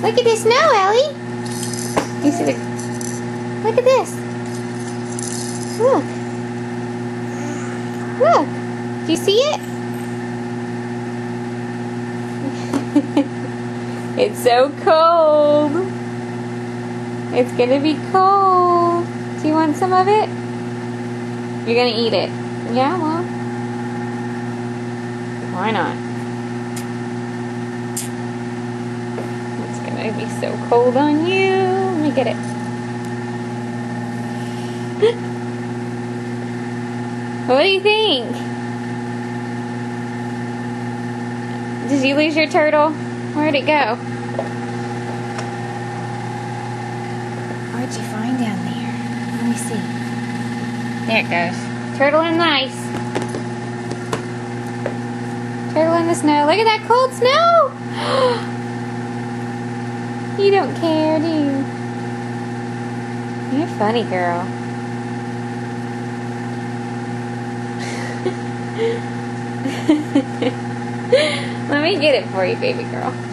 Look at the snow, Ellie. You see the... Look at this. Look. Look. Do you see it? It's so cold. It's gonna be cold. Do you want some of it? You're gonna eat it. Yeah, well. Why not? It's gonna be so cold on you. Let me get it. What do you think? Did you lose your turtle? Where'd it go? What'd you find down there? Let me see. There it goes. Turtle in the ice. Turtle in the snow. Look at that cold snow! You don't care, do you? You're funny, girl. Let me get it for you, baby girl.